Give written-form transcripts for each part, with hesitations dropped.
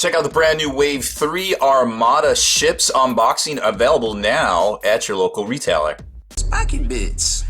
Check out the brand new Wave 3 Armada ships unboxing, available now at your local retailer. Spiky bits.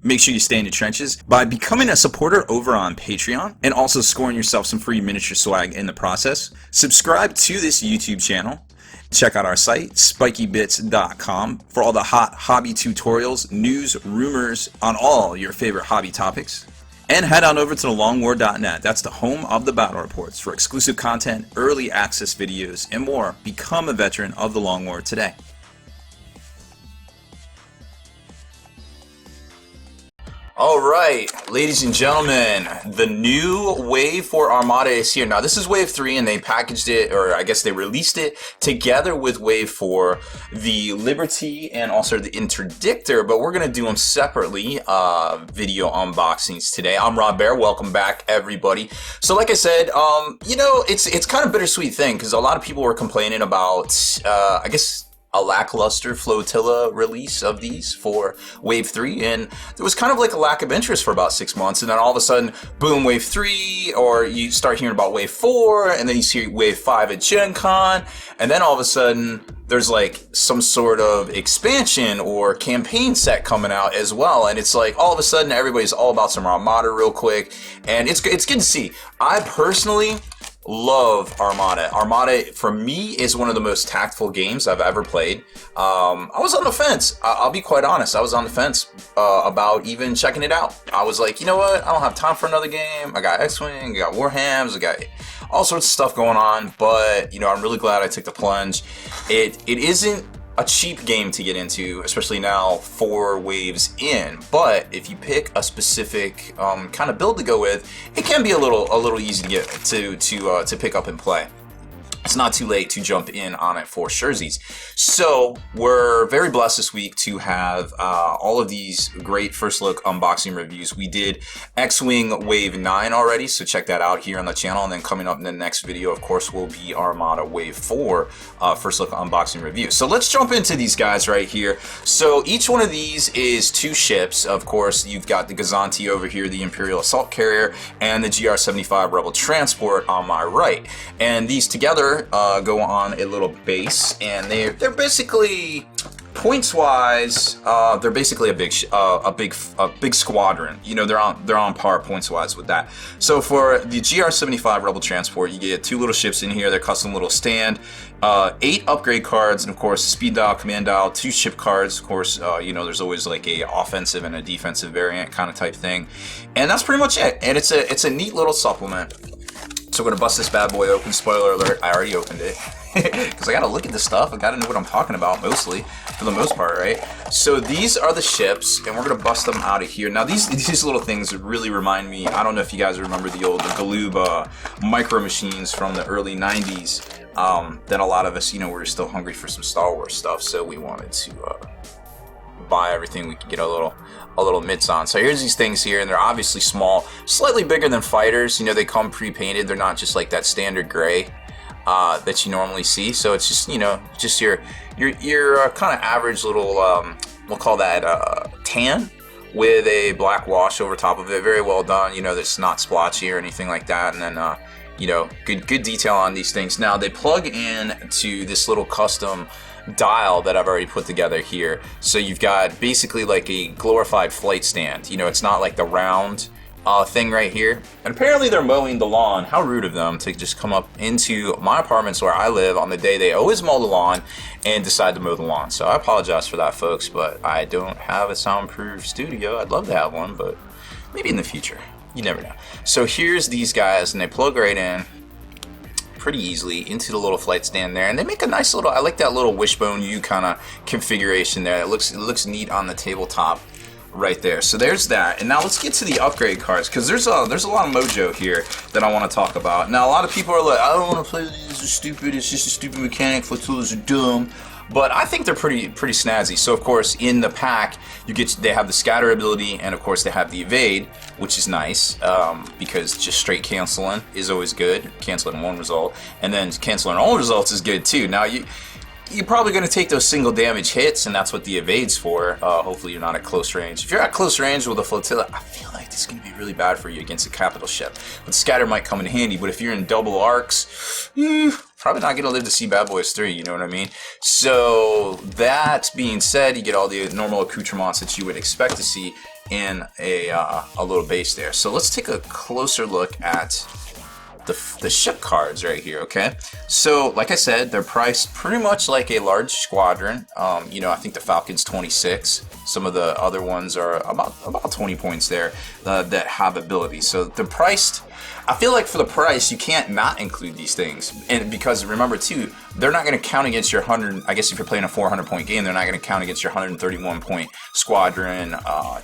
Make sure you stay in the trenches by becoming a supporter over on Patreon and also scoring yourself some free miniature swag in the process. Subscribe to this YouTube channel. Check out our site, spikybits.com, for all the hot hobby tutorials, news, rumors on all your favorite hobby topics. And head on over to thelongwar.net. That's the home of the battle reports for exclusive content, early access videos, and more. Become a veteran of the Long War today. Alright, ladies and gentlemen, the new Wave 4 Armada is here. Now, this is Wave 3, and they packaged it, or I guess they released it together with Wave 4, the Liberty, and also the Interdictor, but we're going to do them separately, video unboxings today. I'm Baer. Welcome back, everybody. So, like I said, you know, it's kind of a bittersweet thing, because a lot of people were complaining about, I guess, a lackluster Flotilla release of these for Wave 3, and there was kind of like a lack of interest for about 6 months, and then all of a sudden, boom, Wave 3, or you start hearing about Wave 4, and then you see Wave 5 at Gen Con, and then all of a sudden, there's like some sort of expansion or campaign set coming out as well, and it's like all of a sudden everybody's all about some Armada real quick, and it's good to see. I personally love Armada. Armada, for me, is one of the most tactful games I've ever played. I was on the fence. I'll be quite honest. I was on the fence about even checking it out. I was like, you know what? I don't have time for another game. I got X-Wing, I got Warhams, I got all sorts of stuff going on. But, you know, I'm really glad I took the plunge. It isn't a cheap game to get into, especially now 4 waves in, but if you pick a specific kind of build to go with, it can be a little easy to get to pick up and play. It's not too late to jump in on it for surezies. So we're very blessed this week to have all of these great first look unboxing reviews. We did X-Wing Wave 9 already, so check that out here on the channel. And then coming up in the next video, of course, will be Armada Wave 4 first look unboxing review. So let's jump into these guys right here. So each one of these is 2 ships. Of course, you've got the Gozanti over here, the Imperial Assault Carrier, and the GR-75 Rebel Transport on my right. And these together go on a little base, and they're basically points wise. They're basically a big squadron. You know, they're on par points wise with that. So for the GR-75 Rebel Transport, you get 2 little ships in here. They're custom little stand. 8 upgrade cards, and of course speed dial, command dial, 2 ship cards. Of course, you know, there's always like a offensive and a defensive variant kind of type thing, and that's pretty much it. And it's a neat little supplement. So we're gonna bust this bad boy open. Spoiler alert, I already opened it. Because I gotta look at this stuff, I gotta know what I'm talking about mostly, for the most part, right? So these are the ships, and we're gonna bust them out of here. Now these little things really remind me, I don't know if you guys remember the old Galoob micro machines from the early 90s, that a lot of us, you know, were still hungry for some Star Wars stuff, so we wanted to buy everything we could get a little mitts on. So here's these things here, and they're obviously small, slightly bigger than fighters. You know, they come pre-painted. They're not just like that standard gray that you normally see. So it's just, you know, just your kind of average little we'll call that tan with a black wash over top of it. Very well done. You know, that's not splotchy or anything like that. And then you know, good detail on these things. Now they plug in to this little custom dial that I've already put together here. So you've got basically like a glorified flight stand. You know, it's not like the round thing right here. And apparently they're mowing the lawn. How rude of them to just come up into my apartments where I live on the day they always mow the lawn and decide to mow the lawn. So I apologize for that, folks, but I don't have a soundproof studio. I'd love to have one, but maybe in the future. You never know. So here's these guys, and they plug right in pretty easily into the little flight stand there, and they make a nice little, I like that little wishbone U kind of configuration there. It looks neat on the tabletop right there. So there's that. And now let's get to the upgrade cards, because there's a lot of mojo here that I want to talk about. Now a lot of people are like, I don't want to play these, these are stupid, it's just a stupid mechanic, Flotillas are dumb. But I think they're pretty snazzy. So of course in the pack they have the scatter ability, and of course they have the evade, which is nice, because just straight canceling is always good. Canceling one result, and then canceling all results is good too. Now you're probably going to take those single damage hits, and that's what the evade's for. Hopefully you're not at close range. If you're at close range with a flotilla, I feel like this is going to be really bad for you against a capital ship. But scatter might come in handy, but if you're in double arcs, probably not going to live to see Bad Boys 3, you know what I mean? So that being said, you get all the normal accoutrements that you would expect to see in a little base there. So let's take a closer look at the ship cards right here, okay? So, like I said, they're priced pretty much like a large squadron. You know, I think the Falcon's 26. Some of the other ones are about 20 points there that have ability. So they're priced. I feel like for the price, you can't not include these things. And because remember too, they're not going to count against your 100, I guess if you're playing a 400-point game, they're not going to count against your 131-point squadron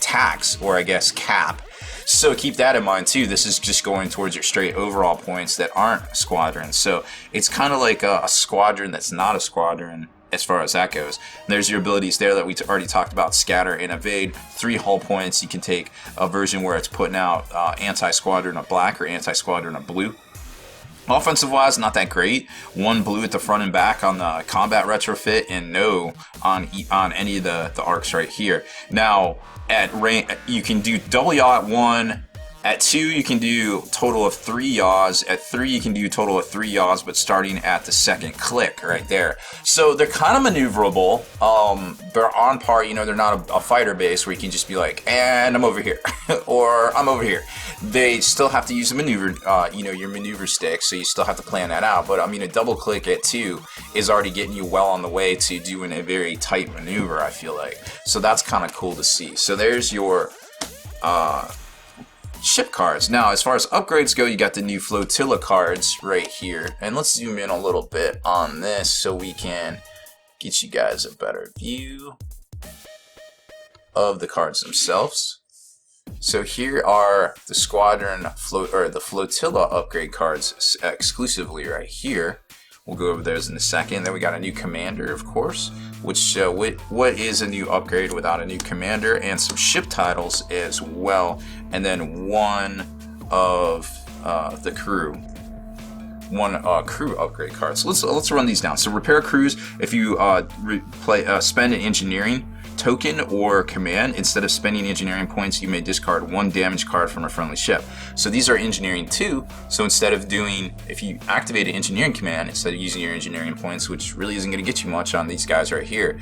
tax, or I guess cap. So keep that in mind too. This is just going towards your straight overall points that aren't squadrons. So it's kind of like a squadron that's not a squadron as far as that goes. There's your abilities there that we already talked about: scatter and evade. 3 hull points. You can take a version where it's putting out anti-squadron of black or anti-squadron of blue. Offensive wise, not that great. 1 blue at the front and back on the combat retrofit, and no on any of the arcs right here. Now at range, you can do double yaw at 1. At 2, you can do total of 3 yaws. At 3, you can do total of 3 yaws, but starting at the second click right there. So they're kind of maneuverable. They're on par, you know, they're not a fighter base where you can just be like, and I'm over here, or I'm over here. They still have to use a maneuver, you know, your maneuver stick, so you still have to plan that out. But I mean, a double click at 2 is already getting you well on the way to doing a very tight maneuver, I feel like. So that's kind of cool to see. So there's your ship cards. Now, as far as upgrades go, you got the new flotilla cards right here. And let's zoom in a little bit on this so we can get you guys a better view of the cards themselves. So here are the squadron the flotilla upgrade cards exclusively right here. We'll go over those in a second. Then we got a new commander, of course, which what is a new upgrade without a new commander, and some ship titles as well, and then one of the crew. One crew upgrade card. So let's run these down. So repair crews. If you spend an engineering token or command, instead of spending engineering points, you may discard 1 damage card from a friendly ship. So these are engineering 2. So instead of doing, if you activate an engineering command, instead of using your engineering points, which really isn't going to get you much on these guys right here,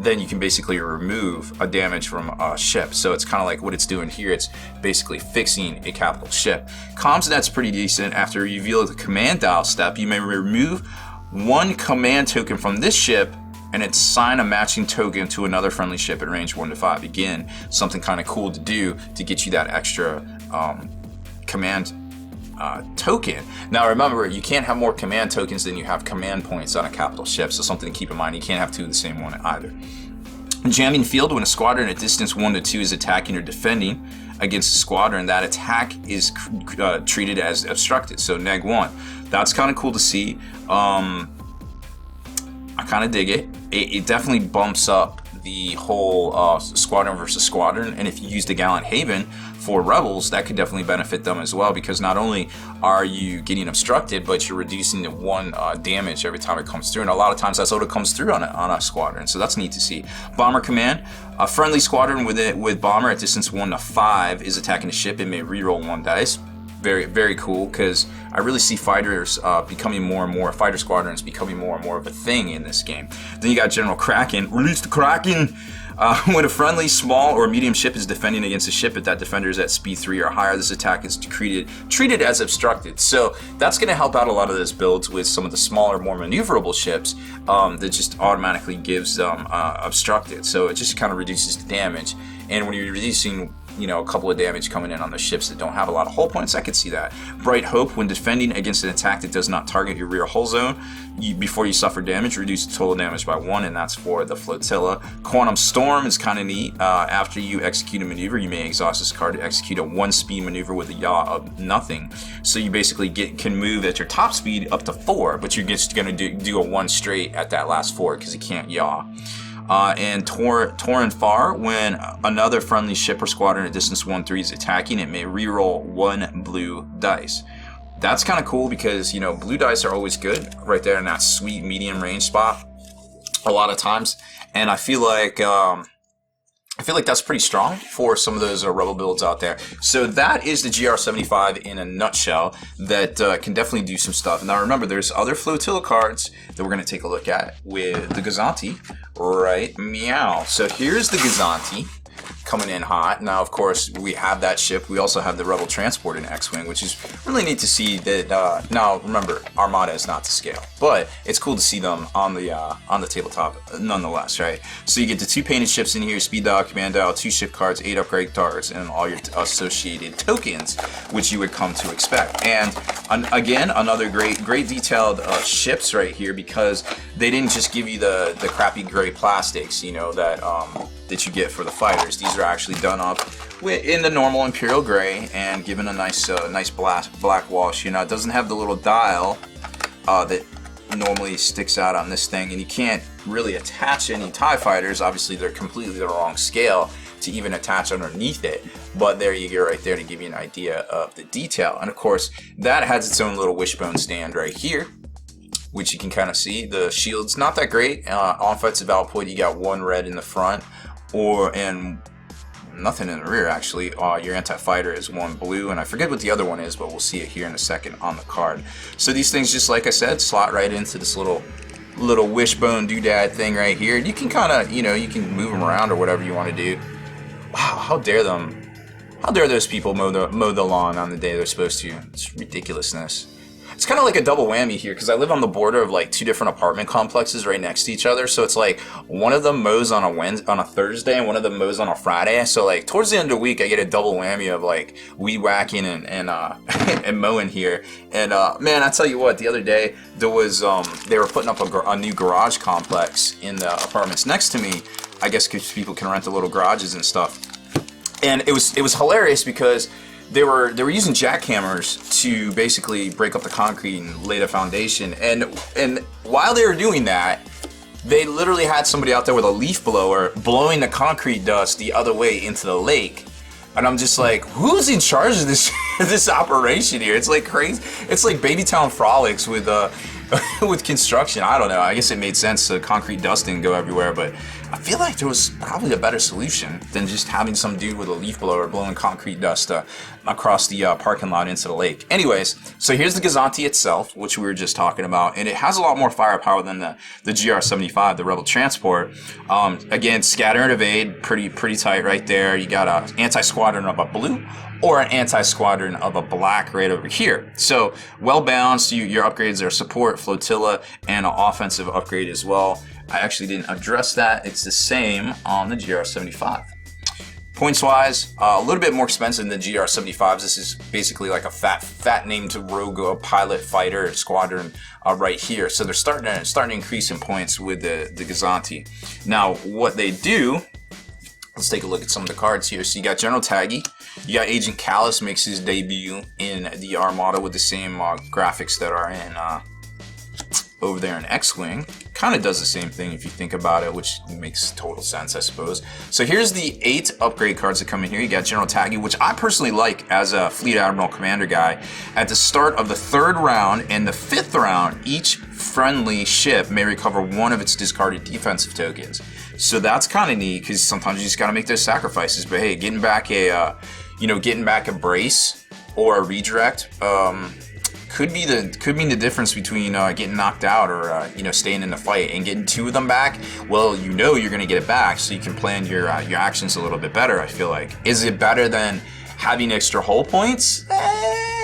then you can basically remove a damage from a ship. So it's kind of like what it's doing here. It's basically fixing a capital ship. Comms net's pretty decent. After you reveal the command dial step, you may remove 1 command token from this ship and assign a matching token to another friendly ship at range 1 to 5. Again, something kind of cool to do to get you that extra command token. Now remember, you can't have more command tokens than you have command points on a capital ship, so something to keep in mind. You can't have 2 of the same one either. Jamming field: when a squadron at distance 1 to 2 is attacking or defending against a squadron, that attack is treated as obstructed, so neg 1. That's kind of cool to see. I kind of dig it. It definitely bumps up the whole squadron versus squadron, and if you use the Gallant Haven for rebels, that could definitely benefit them as well, because not only are you getting obstructed, but you're reducing the 1 damage every time it comes through, and a lot of times that's what it comes through on a squadron, so that's neat to see. Bomber command: a friendly squadron with bomber at distance 1 to 5 is attacking a ship. It may reroll 1 dice. Very, very cool, because I really see fighters becoming more and more, fighter squadrons becoming more and more of a thing in this game. Then you got General Kraken. Release the Kraken! When a friendly, small, or medium ship is defending against a ship, if that defender is at speed 3 or higher, this attack is treated as obstructed. So that's going to help out a lot of those builds with some of the smaller, more maneuverable ships that just automatically gives them obstructed. So it just kind of reduces the damage. And when you're reducing, you know, a couple of damage coming in on the ships that don't have a lot of hull points, I could see that. Bright Hope: when defending against an attack that does not target your rear hull zone, before you suffer damage, reduce the total damage by 1, and that's for the flotilla. Quantum Storm is kind of neat. After you execute a maneuver, you may exhaust this card to execute a 1-speed maneuver with a yaw of nothing. So you basically can move at your top speed up to 4, but you're just going to do a 1 straight at that last 4 because you can't yaw. And Torrent Far: when another friendly ship or squadron at distance 1-3 is attacking, it may reroll 1 blue dice. That's kind of cool because, you know, blue dice are always good right there in that sweet medium range spot. a lot of times, and I feel like that's pretty strong for some of those Rebel builds out there. So that is the GR75 in a nutshell that can definitely do some stuff. Now remember, there's other Flotilla cards that we're going to take a look at with the Gozanti right meow. So here's the Gozanti coming in hot. Now, of course, we have that ship. We also have the Rebel transport in X-Wing, which is really neat to see that. Now, remember, Armada is not to scale, but it's cool to see them on the tabletop nonetheless, right? So you get the 2 painted ships in here, speed dial, command dial, 2 ship cards, 8 upgrade cards, and all your associated tokens, which you would come to expect. And again, another great detailed ships right here, because they didn't just give you the crappy gray plastics, you know, that you get for the fighters. These are actually done up in the normal Imperial gray and given a nice black wash. You know, it doesn't have the little dial that normally sticks out on this thing, and you can't really attach any TIE fighters. Obviously, they're completely the wrong scale to even attach underneath it, but there you go right there to give you an idea of the detail. And of course, that has its own little wishbone stand right here, which you can kind of see. The shield's not that great. Offensive output, you got 1 red in the front, and nothing in the rear actually. Your anti-fighter is 1 blue, and I forget what the other one is, but we'll see it here in a second on the card. So these things, just like I said, slot right into this little wishbone doodad thing right here. You can kind of, you know, you can move them around or whatever you want to do. Wow, how dare those people mow the lawn on the day they're supposed to? It's ridiculousness. It's kind of like a double whammy here, because I live on the border of like 2 different apartment complexes right next to each other. So it's like one of them mows on a Thursday and one of them mows on a Friday. So like towards the end of the week, I get a double whammy of like weed whacking and and mowing here. And man, I tell you what, the other day there was they were putting up a new garage complex in the apartments next to me. I guess because people can rent the little garages and stuff. And it was hilarious because they were using jackhammers to basically break up the concrete and lay the foundation. And while they were doing that, they literally had somebody out there with a leaf blower blowing the concrete dust the other way into the lake. And I'm just like, who's in charge of this this operation here? It's like crazy. It's like Babytown Frolics with with construction. I don't know. I guess it made sense. The concrete dust didn't go everywhere, but I feel like there was probably a better solution than just having some dude with a leaf blower blowing concrete dust across the parking lot into the lake. Anyways, so here's the Gozanti itself, which we were just talking about, and it has a lot more firepower than the GR75, the Rebel transport. Again, scatter and evade, pretty tight right there. You got an anti-squadron of a blue or an anti-squadron of a black right over here. So well balanced. Your upgrades are support, flotilla, and an offensive upgrade as well. I actually didn't address that. It's the same on the GR75. Points wise, a little bit more expensive than the GR75s. This is basically like a fat named rogue pilot fighter squadron right here. So they're starting to increase in points with the Gozanti. Now what they do, let's take a look at some of the cards here. So you got General Taggy. You got Agent Callus makes his debut in the Armada with the same graphics that are in over there in X-Wing. Kind of does the same thing if you think about it, which makes total sense, I suppose. So here's the 8 upgrade cards that come in here. You got General Taggy, which I personally like as a Fleet Admiral Commander guy. At the start of the 3rd round and the 5th round, each friendly ship may recover 1 of its discarded defensive tokens. So that's kind of neat, because sometimes you just got to make those sacrifices. But hey, getting back a brace or a redirect could mean the difference between getting knocked out or staying in the fight. And getting 2 of them back, well, you're going to get it back, so you can plan your actions a little bit better. I feel like, is it better than having extra hull points?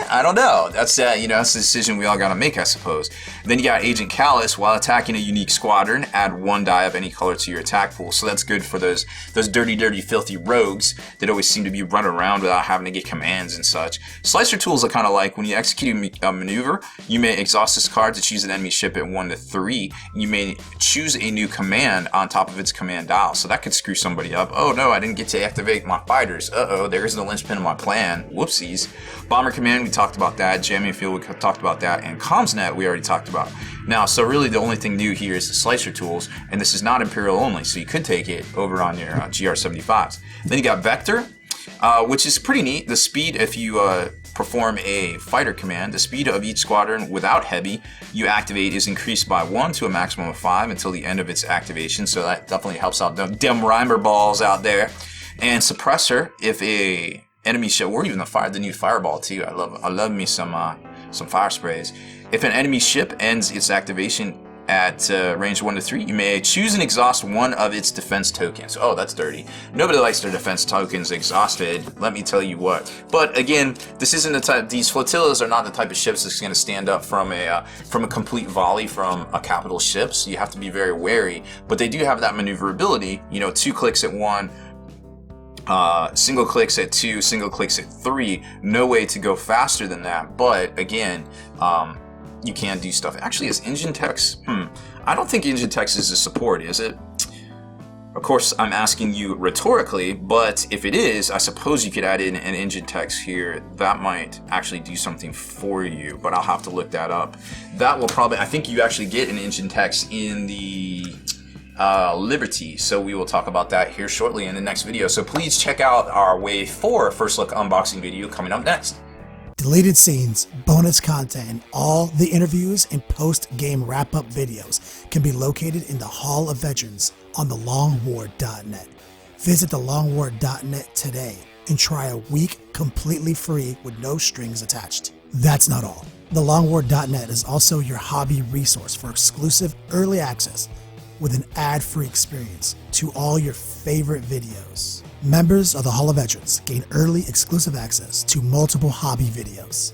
I don't know. That's that's the decision we all got to make, I suppose. Then you got Agent Callus. While attacking a unique squadron, add 1 die of any color to your attack pool. So that's good for those dirty, filthy rogues that always seem to be running around without having to get commands and such. Slicer tools are kind of like when you execute a maneuver, you may exhaust this card to choose an enemy ship at 1 to 3. You may choose a new command on top of its command dial. So that could screw somebody up. Oh no, I didn't get to activate my fighters. Uh-oh, there isn't a linchpin in my plan. Whoopsies. Bomber command, we talked about that. Jamming field, we talked about that. And CommsNet, we already talked about. Now, so really the only thing new here is the slicer tools, and this is not Imperial only, so you could take it over on your GR75s. Then you got Vector, which is pretty neat. The speed, if you perform a fighter command, the speed of each squadron without heavy you activate is increased by 1 to a maximum of 5 until the end of its activation. So that definitely helps out them warahmmer balls out there. And suppressor, if a enemy ship, or even the new fireball too. I love me some fire sprays. If an enemy ship ends its activation at range 1 to 3, you may choose and exhaust one of its defense tokens. Oh, that's dirty. Nobody likes their defense tokens exhausted, let me tell you what. But again, this isn't the type. These flotillas are not the type of ships that's going to stand up from a complete volley from a capital ship. So you have to be very wary. But they do have that maneuverability. You know, 2 clicks at 1. Single clicks at 2, single clicks at 3. No way to go faster than that. But again, you can do stuff. Actually, is engine text? I don't think engine text is a support, is it? Of course, I'm asking you rhetorically, but if it is, I suppose you could add in an engine text here. That might actually do something for you, but I'll have to look that up. That will probably, I think you actually get an engine text in the Liberty, so we will talk about that here shortly in the next video. So please check out our Wave 4 first look unboxing video coming up next. Deleted scenes, bonus content, and all the interviews and post-game wrap-up videos can be located in the Hall of Veterans on thelongwar.net. Visit thelongwar.net today and try a week completely free with no strings attached. That's not all. Thelongwar.net is also your hobby resource for exclusive early access with an ad-free experience to all your favorite videos. Members of the Hall of Veterans gain early exclusive access to multiple hobby videos.